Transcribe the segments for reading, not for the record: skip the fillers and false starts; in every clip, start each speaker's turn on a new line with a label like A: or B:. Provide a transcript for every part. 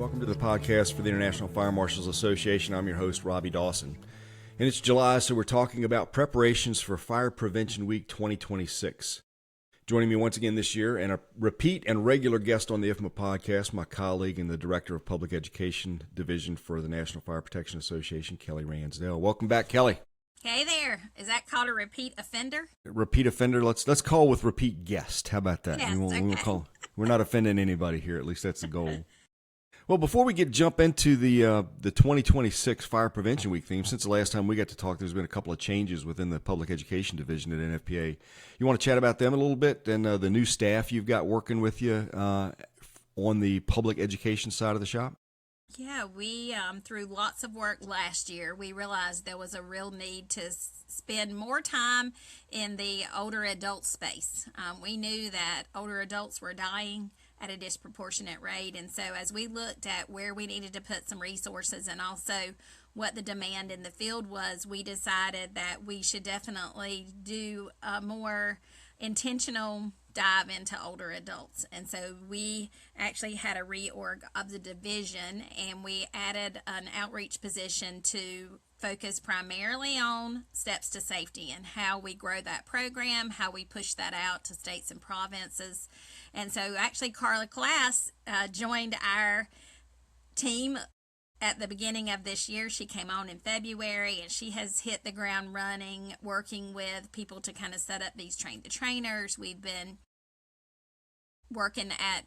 A: Welcome to the podcast for the International Fire Marshals Association. I'm your host, Robbie Dawson. And it's July, so we're talking about preparations for Fire Prevention Week 2026. Joining me once again this year, and a repeat and regular guest on the IFMA podcast, my colleague and the Director of Public Education Division for the National Fire Protection Association, Kelly Ransdell. Welcome back, Kelly.
B: Hey there. Is that called a repeat offender?
A: Repeat offender. Let's call with repeat guest. How about that?
B: Yes,
A: We're not offending anybody here. At least that's the goal. Well, before we jump into the 2026 Fire Prevention Week theme, since the last time we got to talk, there's been a couple of changes within the Public Education Division at NFPA. You want to chat about them a little bit and the new staff you've got working with you on the public education side of the shop?
B: Yeah, we, through lots of work last year, we realized there was a real need to spend more time in the older adult space. We knew that older adults were dying at a disproportionate rate, and so as we looked at where we needed to put some resources and also what the demand in the field was, we decided that we should definitely do a more intentional dive into older adults. And so we actually had a reorg of the division, and we added an outreach position to focus primarily on steps to safety and how we grow that program, how we push that out to states and provinces. And so actually Carla Class joined our team at the beginning of this year. She came on in February, and she has hit the ground running, working with people to kind of set up these train-the-trainers. We've been working at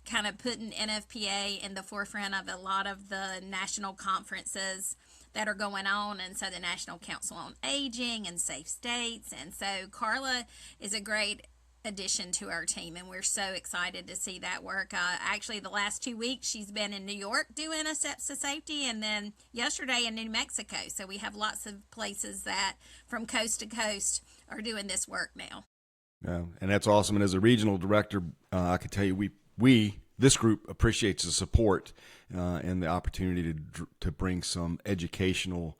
B: kind of putting NFPA in the forefront of a lot of the national conferences that are going on, and so the National Council on Aging and Safe States. And so Carla is a great addition to our team, and we're so excited to see that work. Actually, the last 2 weeks she's been in New York doing a steps to safety, and then yesterday in New Mexico. So we have lots of places that from coast to coast are doing this work now.
A: Yeah, and that's awesome. And as a regional director, I can tell you this group appreciates the support and the opportunity to bring some educational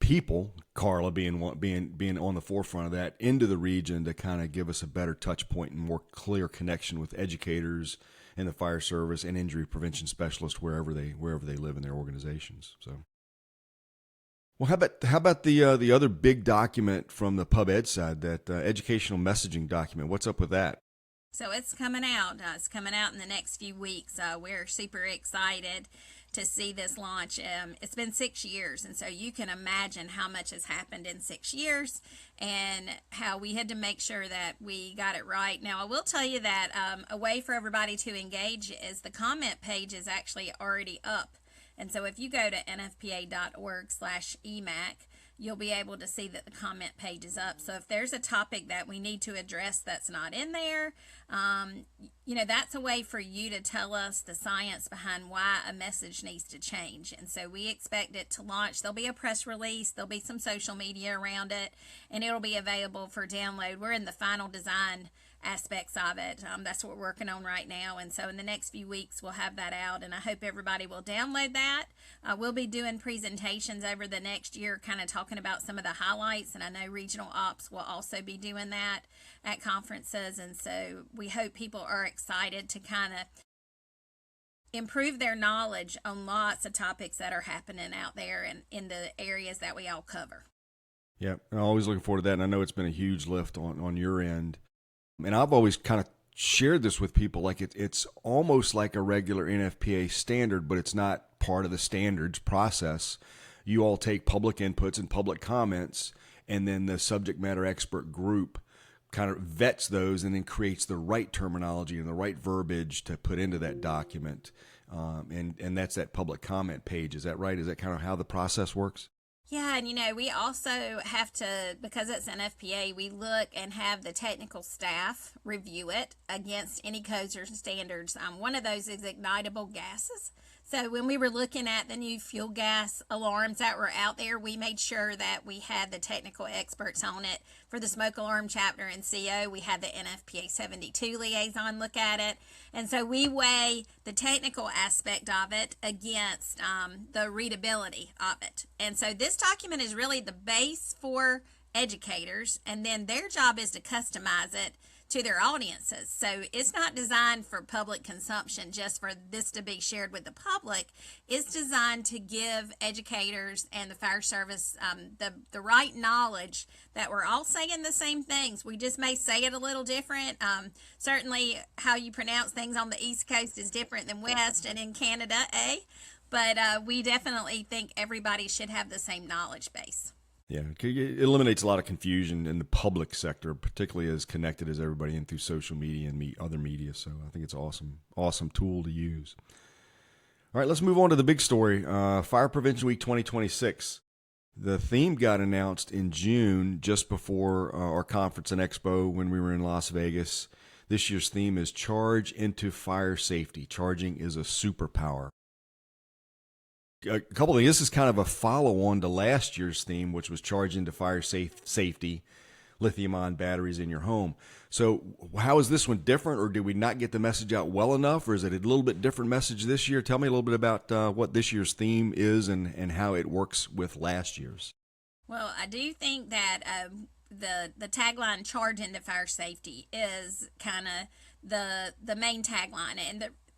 A: people, Carla being on the forefront of that, into the region to kind of give us a better touch point and more clear connection with educators in the fire service and injury prevention specialists wherever they live in their organizations. So, well, how about the other big document from the pub ed side, that educational messaging document? What's up with that?
B: So it's coming out. It's coming out in the next few weeks. We're super excited to see this launch. It's been 6 years, and so you can imagine how much has happened in 6 years and how we had to make sure that we got it right. Now, I will tell you that a way for everybody to engage is the comment page is actually already up. And so if you go to nfpa.org/EMAC, you'll be able to see that the comment page is up. So if there's a topic that we need to address that's not in there, that's a way for you to tell us the science behind why a message needs to change. And so we expect it to launch. There'll be a press release, there'll be some social media around it, and it'll be available for download. We're in the final design aspects of it. That's what we're working on right now, and so in the next few weeks we'll have that out, and I hope everybody will download that. We'll be doing presentations over the next year, kind of talking about some of the highlights, and I know regional ops will also be doing that at conferences, and so we hope people are excited to kind of improve their knowledge on lots of topics that are happening out there and in the areas that we all cover.
A: Yeah, I'm always looking forward to that, and I know it's been a huge lift on your end. And I've always kind of shared this with people, like it's almost like a regular NFPA standard, but it's not part of the standards process. You all take public inputs and public comments, and then the subject matter expert group kind of vets those and then creates the right terminology and the right verbiage to put into that document. And that's that public comment page. Is that right? Is that kind of how the process works?
B: Yeah, and we also have to, because it's NFPA, we look and have the technical staff review it against any codes or standards. One of those is ignitable gases. So when we were looking at the new fuel gas alarms that were out there, we made sure that we had the technical experts on it. For the smoke alarm chapter and CO, we had the NFPA 72 liaison look at it. And so we weigh the technical aspect of it against the readability of it. And so this document is really the base for educators, and then their job is to customize it to their audiences. So it's not designed for public consumption, just for this to be shared with the public. It's designed to give educators and the fire service the right knowledge that we're all saying the same things. We just may say it a little different. Certainly how you pronounce things on the East Coast is different than West, and in Canada, but we definitely think everybody should have the same knowledge base.
A: Yeah, it eliminates a lot of confusion in the public sector, particularly as connected as everybody in through social media and other media. So I think it's awesome tool to use. All right, let's move on to the big story, Fire Prevention Week 2026. The theme got announced in June, just before our conference and expo when we were in Las Vegas. This year's theme is Charge into Fire Safety. Charging is a superpower. A couple of things. This is kind of a follow-on to last year's theme, which was Charge into Fire Safety, lithium-ion batteries in your home. So how is this one different, or did we not get the message out well enough, or is it a little bit different message this year? Tell me a little bit about what this year's theme is and how it works with last year's.
B: Well, I do think that the tagline "Charge into Fire Safety" is kind of the main tagline,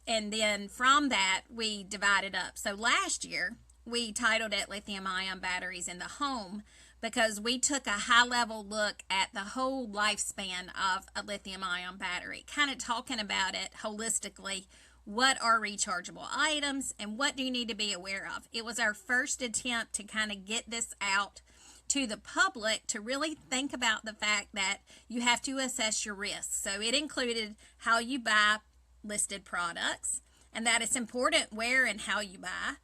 B: and then from that we divided up. So last year we titled it Lithium-ion Batteries in the Home, because we took a high-level look at the whole lifespan of a lithium-ion battery, kind of talking about it holistically. What are rechargeable items and what do you need to be aware of? It was our first attempt to kind of get this out to the public, to really think about the fact that you have to assess your risks. So it included how you buy listed products, and that it's important where and how you buy.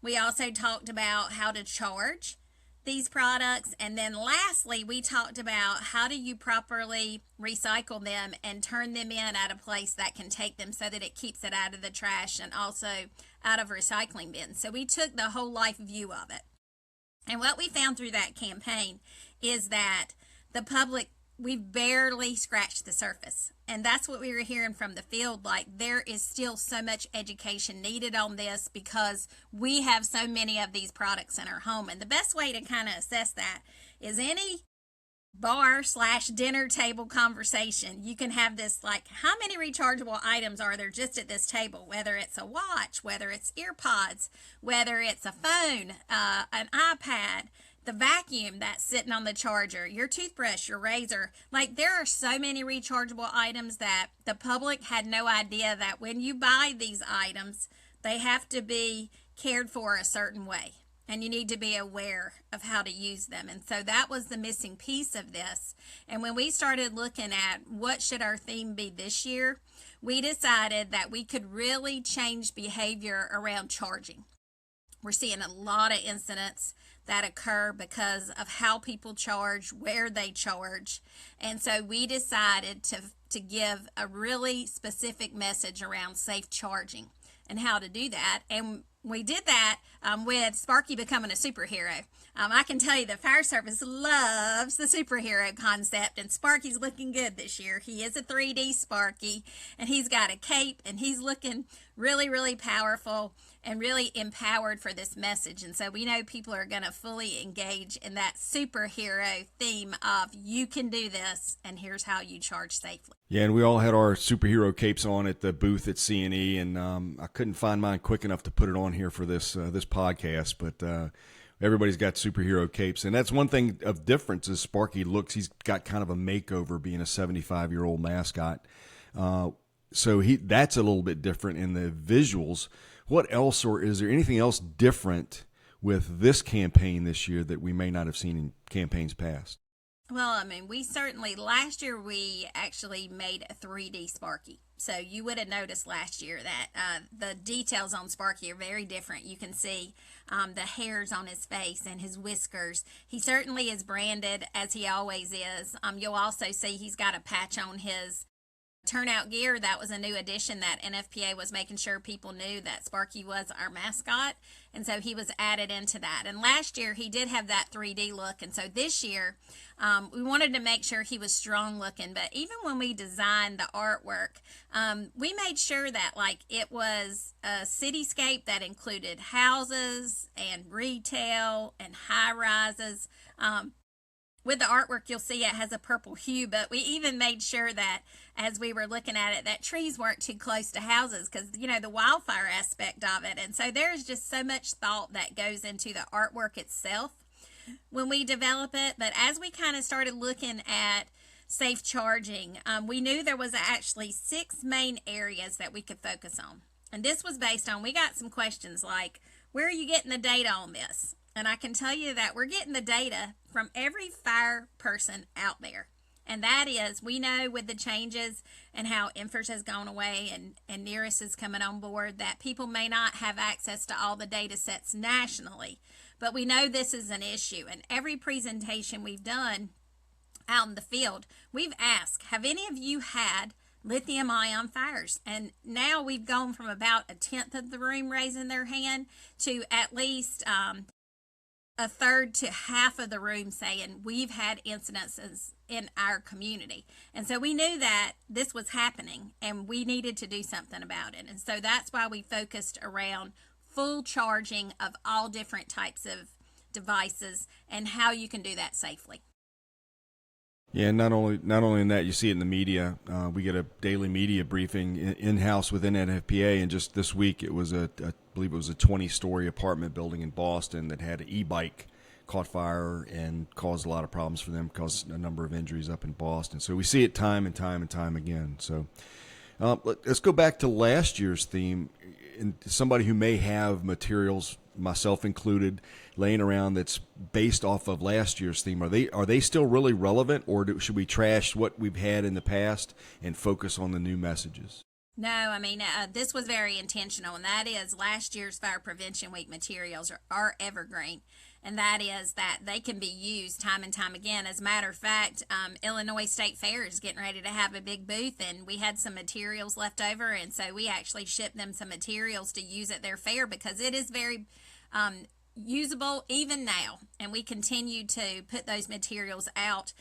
B: We also talked about how to charge these products, and then lastly we talked about how do you properly recycle them and turn them in at a place that can take them so that it keeps it out of the trash and also out of recycling bins. So we took the whole life view of it, and what we found through that campaign is that the public, we've barely scratched the surface. And that's what we were hearing from the field. Like, there is still so much education needed on this because we have so many of these products in our home. And the best way to kind of assess that is any bar/dinner table conversation. You can have this, like, how many rechargeable items are there just at this table? Whether it's a watch, whether it's ear pods, whether it's a phone, an iPad, the vacuum that's sitting on the charger, your toothbrush, your razor. Like, there are so many rechargeable items that the public had no idea that when you buy these items, they have to be cared for a certain way, and you need to be aware of how to use them. And so that was the missing piece of this. And when we started looking at what should our theme be this year, we decided that we could really change behavior around charging. We're seeing a lot of incidents that occur because of how people charge, where they charge. And so we decided to give a really specific message around safe charging and how to do that. And we did that with Sparky becoming a superhero. I can tell you the fire service loves the superhero concept, and Sparky's looking good this year. He is a 3D Sparky, and he's got a cape, and he's looking really, really powerful and really empowered for this message. And so we know people are going to fully engage in that superhero theme of you can do this, and here's how you charge safely.
A: Yeah, and we all had our superhero capes on at the booth at C&E, and I couldn't find mine quick enough to put it on here for this podcast, but everybody's got superhero capes. And that's one thing of difference is Sparky looks, he's got kind of a makeover being a 75-year-old mascot. So that's a little bit different in the visuals. What else, or is there anything else different with this campaign this year that we may not have seen in campaigns past?
B: Well, I mean, last year we actually made a 3D Sparky. So you would have noticed last year that the details on Sparky are very different. You can see the hairs on his face and his whiskers. He certainly is branded as he always is. You'll also see he's got a patch on his turnout gear. That was a new addition that NFPA was making sure people knew that Sparky was our mascot, and so he was added into that. And last year he did have that 3D look, and so this year we wanted to make sure he was strong looking. But even when we designed the artwork, we made sure that it was a cityscape that included houses and retail and high rises. with the artwork, you'll see it has a purple hue, but we even made sure that as we were looking at it, that trees weren't too close to houses because, the wildfire aspect of it. And so there's just so much thought that goes into the artwork itself when we develop it. But as we kind of started looking at safe charging, we knew there was actually 6 main areas that we could focus on. And this was based on, we got some questions like, where are you getting the data on this? And I can tell you that we're getting the data from every fire person out there. And that is, we know with the changes and how IFMA has gone away and Nearest is coming on board, that people may not have access to all the data sets nationally. But we know this is an issue. And every presentation we've done out in the field, we've asked, have any of you had lithium-ion fires? And now we've gone from about 1/10 of the room raising their hand to at least 1/3 to half of the room saying we've had incidences in our community. And so we knew that this was happening and we needed to do something about it. And so that's why we focused around full charging of all different types of devices and how you can do that safely.
A: Yeah, not only in that, you see it in the media. We get a daily media briefing in-house within NFPA, and just this week it was I believe it was a 20-story apartment building in Boston that had an e-bike caught fire and caused a lot of problems for them, caused a number of injuries up in Boston. So we see it time and time and time again. So let's go back to last year's theme. And somebody who may have materials, myself included, laying around that's based off of last year's theme, are they still really relevant, or should we trash what we've had in the past and focus on the new messages?
B: No, I mean, this was very intentional, and that is last year's Fire Prevention Week materials are evergreen, and that is that they can be used time and time again. As a matter of fact, Illinois State Fair is getting ready to have a big booth, and we had some materials left over, and so we actually shipped them some materials to use at their fair because it is very usable even now, and we continue to put those materials out.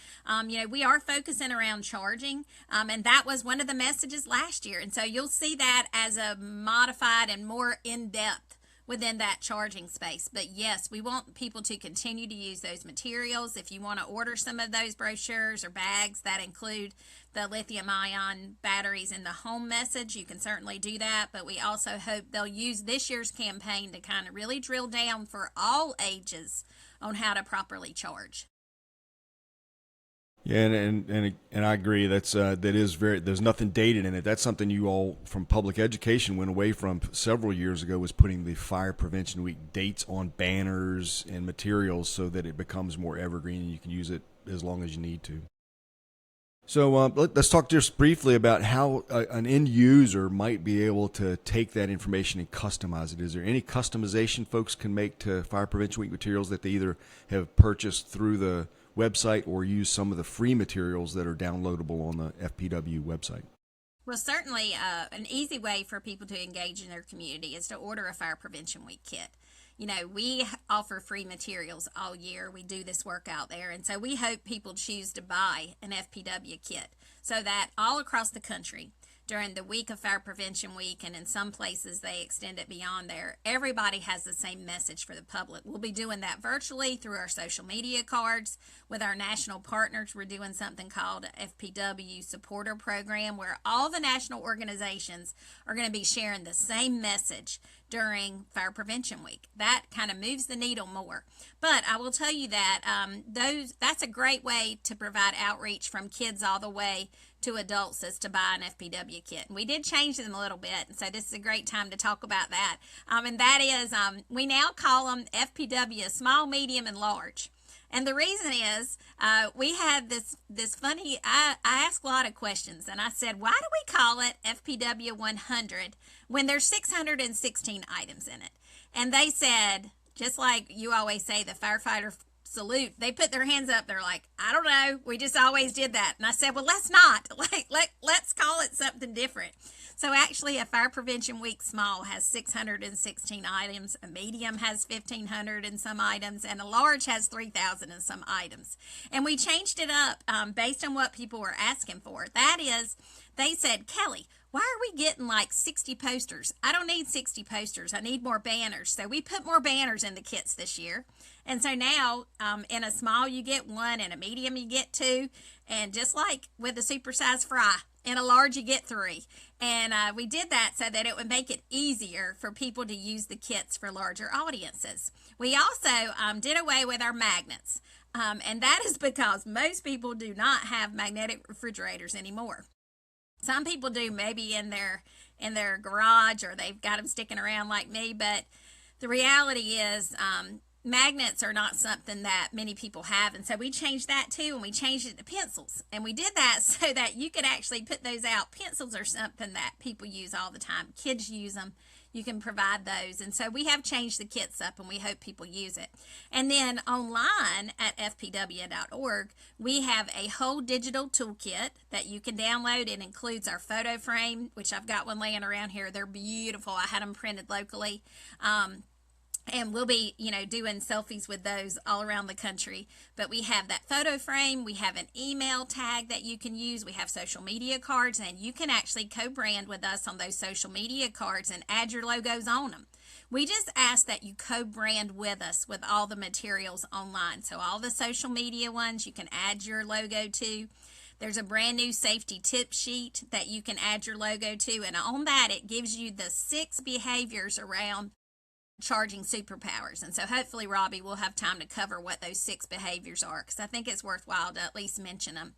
B: We are focusing around charging, and that was one of the messages last year, and so you'll see that as a modified and more in-depth within that charging space. But yes, we want people to continue to use those materials. If you want to order some of those brochures or bags that include the lithium-ion batteries in the home message, you can certainly do that. But we also hope they'll use this year's campaign to kind of really drill down for all ages on how to properly charge.
A: Yeah, and I agree. That is very. There's nothing dated in it. That's something you all from public education went away from several years ago, was putting the Fire Prevention Week dates on banners and materials so that it becomes more evergreen and you can use it as long as you need to. So let's talk just briefly about how an end user might be able to take that information and customize it. Is there any customization folks can make to Fire Prevention Week materials that they either have purchased through the website or use some of the free materials that are downloadable on the FPW website?
B: Well, certainly an easy way for people to engage in their community is to order a Fire Prevention Week kit. We offer free materials all year. We do this work out there, and so we hope people choose to buy an FPW kit so that all across the country during the week of Fire Prevention Week, and in some places they extend it beyond there, everybody has the same message for the public. We'll be doing that virtually through our social media cards. With our national partners, we're doing something called FPW Supporter Program, where all the national organizations are going to be sharing the same message during Fire Prevention Week. That kind of moves the needle more. But I will tell you that that's a great way to provide outreach from kids all the way to adults, is to buy an FPW kit. And we did change them a little bit, and so this is a great time to talk about that. And that is, we now call them FPW small, medium, and large. And the reason is we had this funny, I asked a lot of questions, and I said, why do we call it FPW 100 when there's 616 items in it? And they said, just like you always say, the firefighter salute, they put their hands up. They're like, I don't know, we just always did that. And I said, well, let's not. Let's call it something different. So actually, a Fire Prevention Week small has 616 items, a medium has 1,500 and some items, and a large has 3,000 and some items. And we changed it up based on what people were asking for. That is, they said, Kelly, why are we getting like 60 posters? I don't need 60 posters. I need more banners. So we put more banners in the kits this year. And so now in a small you get one, in a medium you get two, and just like with a supersized fry, in a large you get three. And we did that so that it would make it easier for people to use the kits for larger audiences. We also did away with our magnets. And that is because most people do not have magnetic refrigerators anymore. Some people do, maybe in their garage, or they've got them sticking around like me, but the reality is magnets are not something that many people have. And so we changed that too, and we changed it to pencils. And we did that so that you could actually put those out. Pencils are something that people use all the time. Kids use them. You can provide those. And so we have changed the kits up, and we hope people use it. And then online at fpw.org, we have a whole digital toolkit that you can download. It includes our photo frame, which I've got one laying around here. They're beautiful. I had them printed locally. And we'll be, doing selfies with those all around the country. But we have that photo frame. We have an email tag that you can use. We have social media cards, and you can actually co-brand with us on those social media cards and add your logos on them. We just ask that you co-brand with us with all the materials online. So all the social media ones you can add your logo to. There's a brand new safety tip sheet that you can add your logo to. And on that, it gives you the 6 behaviors around charging superpowers. And so hopefully, Robbie, will have time to cover what those 6 behaviors are, because I think it's worthwhile to at least mention them.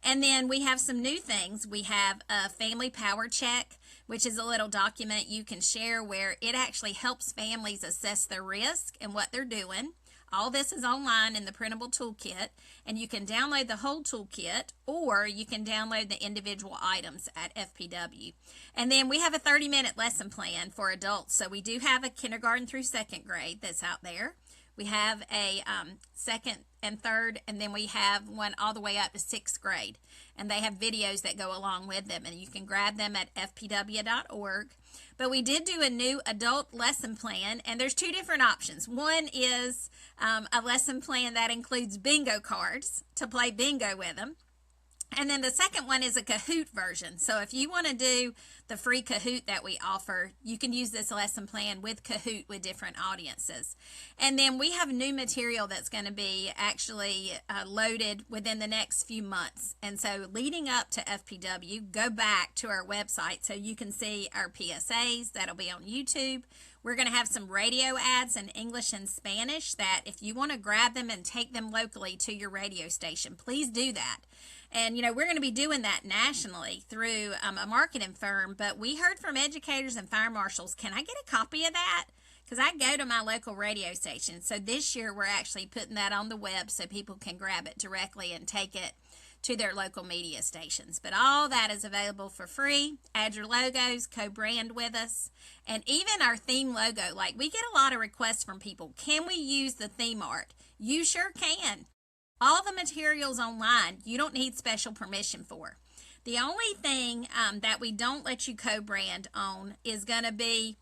B: And then we have some new things. We have a family power check, which is a little document you can share where it actually helps families assess their risk and what they're doing. All this is online in the printable toolkit, and you can download the whole toolkit, or you can download the individual items at FPW. And then we have a 30-minute lesson plan for adults. So we do have a kindergarten through 2nd grade that's out there. We have a 2nd and 3rd, and then we have one all the way up to 6th grade. And they have videos that go along with them, and you can grab them at fpw.org. But we did do a new adult lesson plan, and there's 2 different options. One is a lesson plan that includes bingo cards to play bingo with them. And then the second one is a Kahoot version. So if you want to do the free Kahoot that we offer, you can use this lesson plan with Kahoot with different audiences. And then we have new material that's going to be actually loaded within the next few months. And so leading up to FPW, go back to our website so you can see our PSAs. That'll be on YouTube. We're going to have some radio ads in English and Spanish that if you want to grab them and take them locally to your radio station, please do that. And, we're going to be doing that nationally through a marketing firm, but we heard from educators and fire marshals, can I get a copy of that? Because I go to my local radio station. So this year we're actually putting that on the web so people can grab it directly and take it to their local media stations. But all that is available for free. Add your logos, co-brand with us. And even our theme logo, like we get a lot of requests from people, can we use the theme art? You sure can. All the materials online, you don't need special permission for. The only thing that we don't let you co-brand on is going to be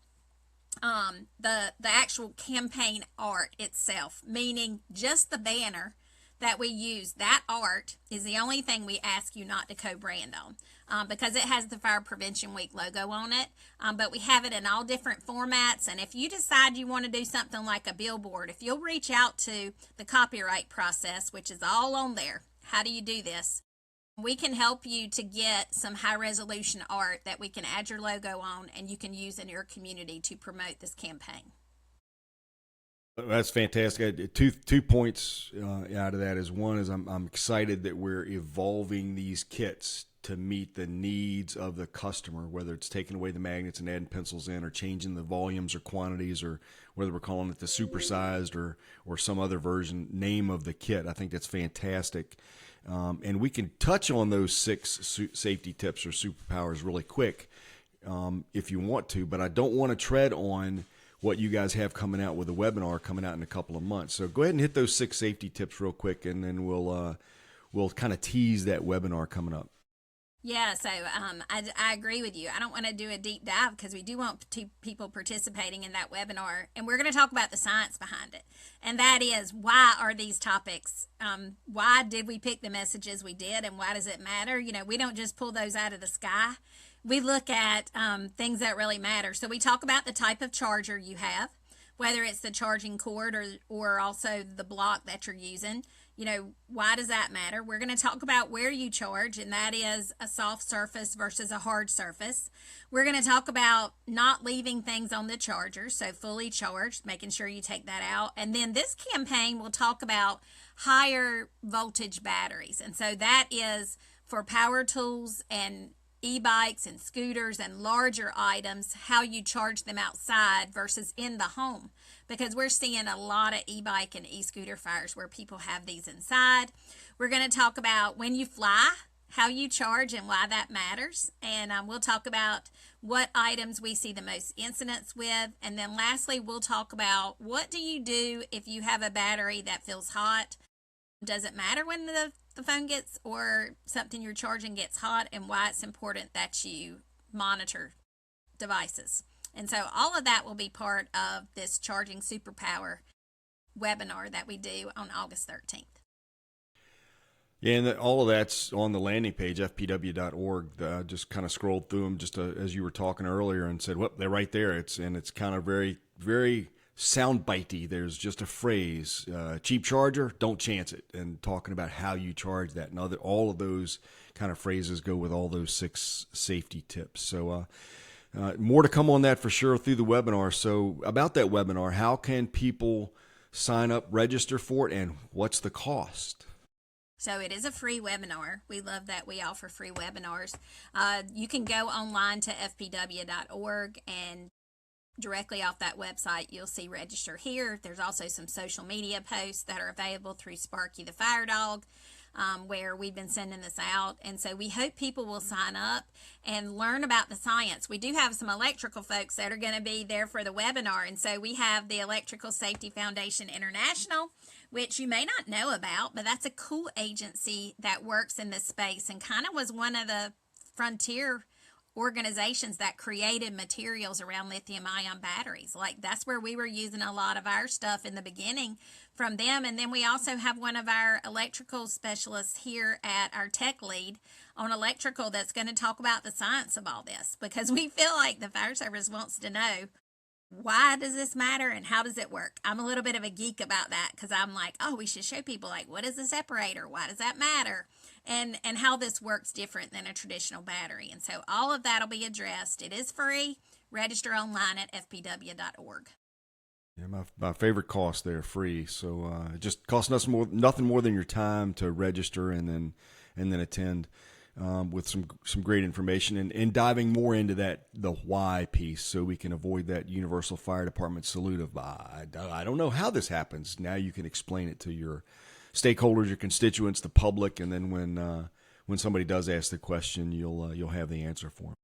B: the actual campaign art itself, meaning just the banner that we use. That art is the only thing we ask you not to co-brand on because it has the Fire Prevention Week logo on it. But we have it in all different formats. And if you decide you want to do something like a billboard, if you'll reach out to the copyright process, which is all on there, how do you do this? We can help you to get some high resolution art that we can add your logo on and you can use in your community to promote this campaign.
A: That's fantastic. Two points out of that is, one is I'm excited that we're evolving these kits to meet the needs of the customer, whether it's taking away the magnets and adding pencils in, or changing the volumes or quantities, or whether we're calling it the supersized or some other version name of the kit. I think that's fantastic. And we can touch on those 6 safety tips or superpowers really quick if you want to, but I don't want to tread on what you guys have coming out with a webinar coming out in a couple of months. So go ahead and hit those 6 safety tips real quick, and then we'll kind of tease that webinar coming up.
B: Yeah, so I agree with you. I don't want to do a deep dive because we do want people participating in that webinar, and we're going to talk about the science behind it. And that is, why are these topics, why did we pick the messages we did, and why does it matter? We don't just pull those out of the sky. we look at things that really matter. So we talk about the type of charger you have, whether it's the charging cord or also the block that you're using. You know, why does that matter? We're going to talk about where you charge, and that is a soft surface versus a hard surface. We're going to talk about not leaving things on the charger, so fully charged, making sure you take that out. And then this campaign will talk about higher voltage batteries. And so that is for power tools and e-bikes and scooters and larger items, how you charge them outside versus in the home, because we're seeing a lot of e-bike and e-scooter fires where people have these inside. We're going to talk about when you fly, how you charge and why that matters, and we'll talk about what items we see the most incidents with. And then lastly, we'll talk about what do you do if you have a battery that feels hot. Does it matter when the phone gets or something you're charging gets hot, and why it's important that you monitor devices. And so all of that will be part of this Charging Superpower webinar that we do on August 13th.
A: Yeah, and all of that's on the landing page, fpw.org. Just kind of scrolled through them just as you were talking earlier and said, well, they're right there. It's kind of very, very soundbitey. There's just a phrase, cheap charger, don't chance it, and talking about how you charge that. And all of those kind of phrases go with all those 6 safety tips. So more to come on that for sure through the webinar. So about that webinar, how can people sign up, register for it, and what's the cost?
B: So it is a free webinar. We love that we offer free webinars. You can go online to fpw.org, and directly off that website, you'll see register here. There's also some social media posts that are available through Sparky the Fire Dog, where we've been sending this out. And so we hope people will sign up and learn about the science. We do have some electrical folks that are going to be there for the webinar. And so we have the Electrical Safety Foundation International, which you may not know about, but that's a cool agency that works in this space and kind of was one of the frontier organizations that created materials around lithium-ion batteries. Like, that's where we were using a lot of our stuff in the beginning from them. And then we also have one of our electrical specialists here at our tech lead on electrical that's going to talk about the science of all this, because we feel like the fire service wants to know, why does this matter and how does it work? I'm a little bit of a geek about that, because I'm like, oh, we should show people, like, what is a separator? Why does that matter? And how this works different than a traditional battery. And so all of that will be addressed. It is free. Register online at fpw.org.
A: Yeah, my favorite cost there, free. So it just costs nothing more than your time to register and then attend with some great information and diving more into the why piece, so we can avoid that universal fire department salute of I don't know how this happens. Now you can explain it to your stakeholders, your constituents, the public, and then when somebody does ask the question, you'll have the answer for them.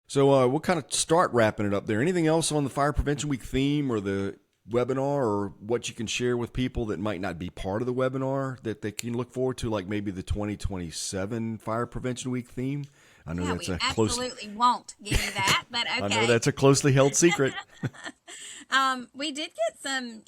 A: So we'll kind of start wrapping it up there. Anything else on the Fire Prevention Week theme or the webinar, or what you can share with people that might not be part of the webinar that they can look forward to, like maybe the 2027 Fire Prevention Week theme? I know that's
B: we absolutely won't give you that, but okay.
A: I know that's a closely held secret.
B: We did get some,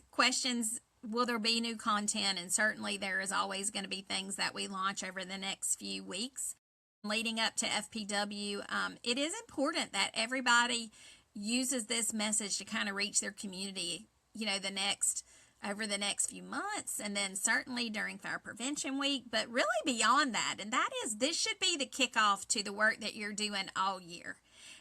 B: questions. Will there be new content? And certainly there is always going to be things that we launch over the next few weeks leading up to FPW. It is important that everybody uses this message to kind of reach their community, over the next few months, and then certainly during Fire Prevention Week, but really beyond that. And that is, this should be the kickoff to the work that you're doing all year.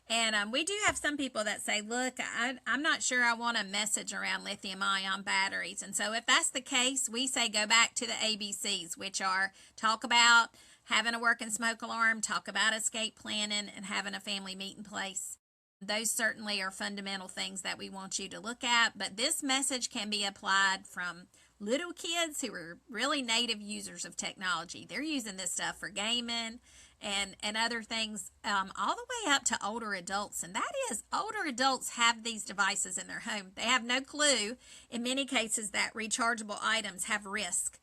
B: And we do have some people that say, look, I'm not sure I want a message around lithium-ion batteries. And so if that's the case, we say go back to the ABCs, which are talk about having a working smoke alarm, talk about escape planning, and having a family meeting place. Those certainly are fundamental things that we want you to look at. But this message can be applied from little kids who are really native users of technology. They're using this stuff for gaming and other things, all the way up to older adults. And that is, older adults have these devices in their home. They have no clue, in many cases, that rechargeable items have risk.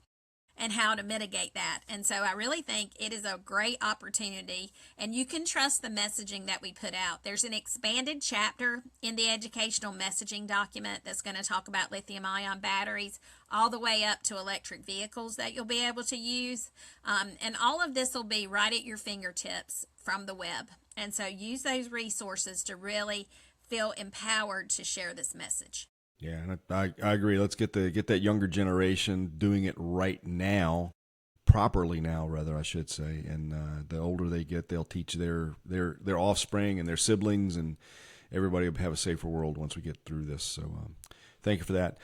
B: and how to mitigate that. And so I really think it is a great opportunity, and you can trust the messaging that we put out. There's an expanded chapter in the educational messaging document that's going to talk about lithium-ion batteries all the way up to electric vehicles that you'll be able to use. And all of this will be right at your fingertips from the web. And so use those resources to really feel empowered to share this message.
A: Yeah, and I agree. Let's get that younger generation doing it right now, properly now, rather, I should say. And the older they get, they'll teach their offspring and their siblings, and everybody will have a safer world once we get through this. So thank you for that.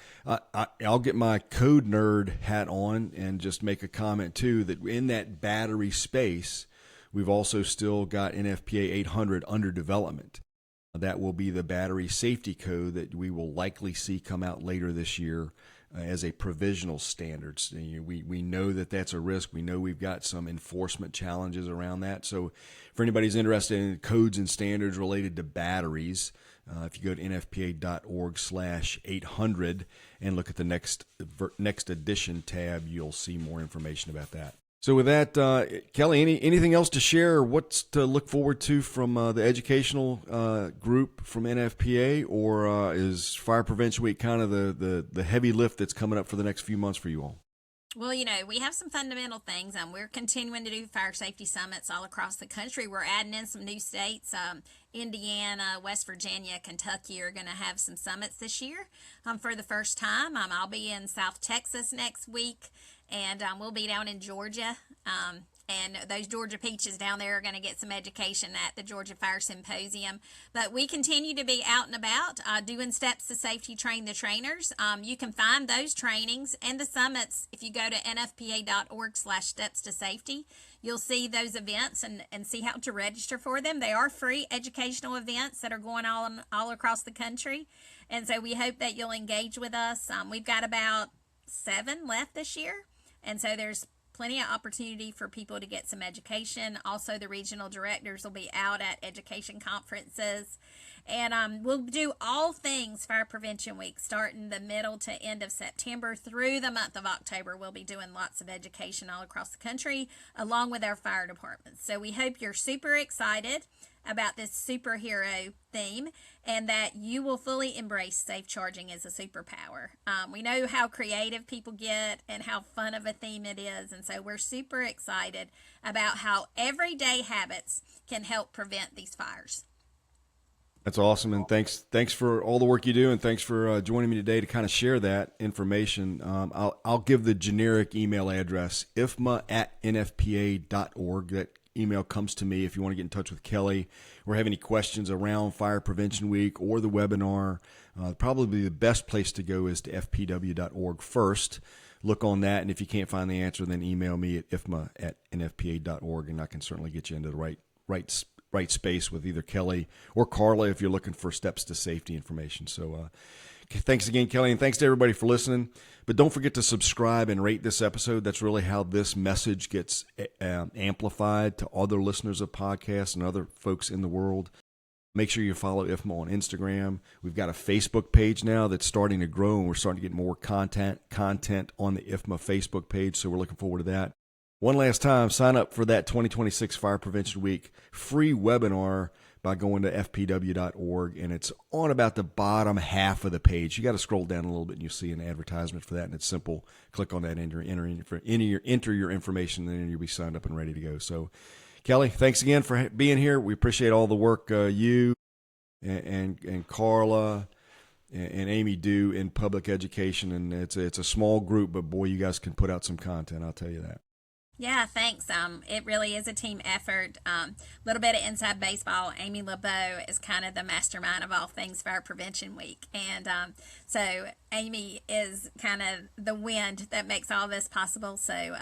A: I'll get my code nerd hat on and just make a comment, too, that in that battery space, we've also still got NFPA 800 under development. That will be the battery safety code that we will likely see come out later this year as a provisional standard. So, we know that that's a risk. We know we've got some enforcement challenges around that. So for anybody who's interested in codes and standards related to batteries, if you go to nfpa.org/800 and look at the next edition tab, you'll see more information about that. So with that, Kelly, anything else to share? What's to look forward to from the educational group from NFPA, or is Fire Prevention Week kind of the heavy lift that's coming up for the next few months for you all?
B: Well, we have some fundamental things. We're continuing to do fire safety summits all across the country. We're adding in some new states. Indiana, West Virginia, Kentucky are going to have some summits this year for the first time. I'll be in South Texas next week, and we'll be down in Georgia. And those Georgia peaches down there are going to get some education at the Georgia Fire Symposium. But we continue to be out and about doing Steps to Safety, Train the Trainers. You can find those trainings and the summits if you go to nfpa.org/steps to safety. You'll see those events and see how to register for them. They are free educational events that are going on all across the country. And so we hope that you'll engage with us. We've got about 7 left this year. And so there's plenty of opportunity for people to get some education. Also, the regional directors will be out at education conferences. And we'll do all things Fire Prevention Week, starting the middle to end of September through the month of October. We'll be doing lots of education all across the country, along with our fire departments. So we hope you're super excited about this superhero theme, and that you will fully embrace safe charging as a superpower. We know how creative people get and how fun of a theme it is, and so we're super excited about how everyday habits can help prevent these fires.
A: That's awesome, and thanks for all the work you do, and thanks for joining me today to kind of share that information. I'll give the generic email address, ifma@nfpa.org. That email comes to me if you want to get in touch with Kelly or have any questions around Fire Prevention Week or the webinar. Probably the best place to go is to fpw.org first. Look on that, and if you can't find the answer, then email me at ifma@nfpa.org, and I can certainly get you into the right space with either Kelly or Carla if you're looking for steps to safety information. So thanks again, Kelly, and thanks to everybody for listening. But don't forget to subscribe and rate this episode. That's really how this message gets amplified to other listeners of podcasts and other folks in the world. Make sure you follow IFMA on Instagram. We've got a Facebook page now that's starting to grow, and we're starting to get more content on the IFMA Facebook page, so we're looking forward to that. One last time, sign up for that 2026 Fire Prevention Week free webinar by going to fpw.org, and it's on about the bottom half of the page. You got to scroll down a little bit, and you'll see an advertisement for that, and it's simple. Click on that, enter your information, and then you'll be signed up and ready to go. So, Kelly, thanks again for being here. We appreciate all the work you and Carla and Amy do in public education, and it's a small group, but boy, you guys can put out some content. I'll tell you that.
B: Yeah, thanks. It really is a team effort. Little bit of inside baseball. Amy LeBeau is kind of the mastermind of all things Fire Prevention Week. And so Amy is kind of the wind that makes all this possible. So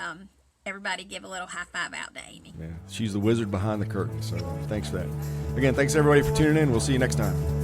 B: everybody give a little high five out to Amy.
A: Yeah, she's the wizard behind the curtain. So thanks for that. Again, thanks everybody for tuning in. We'll see you next time.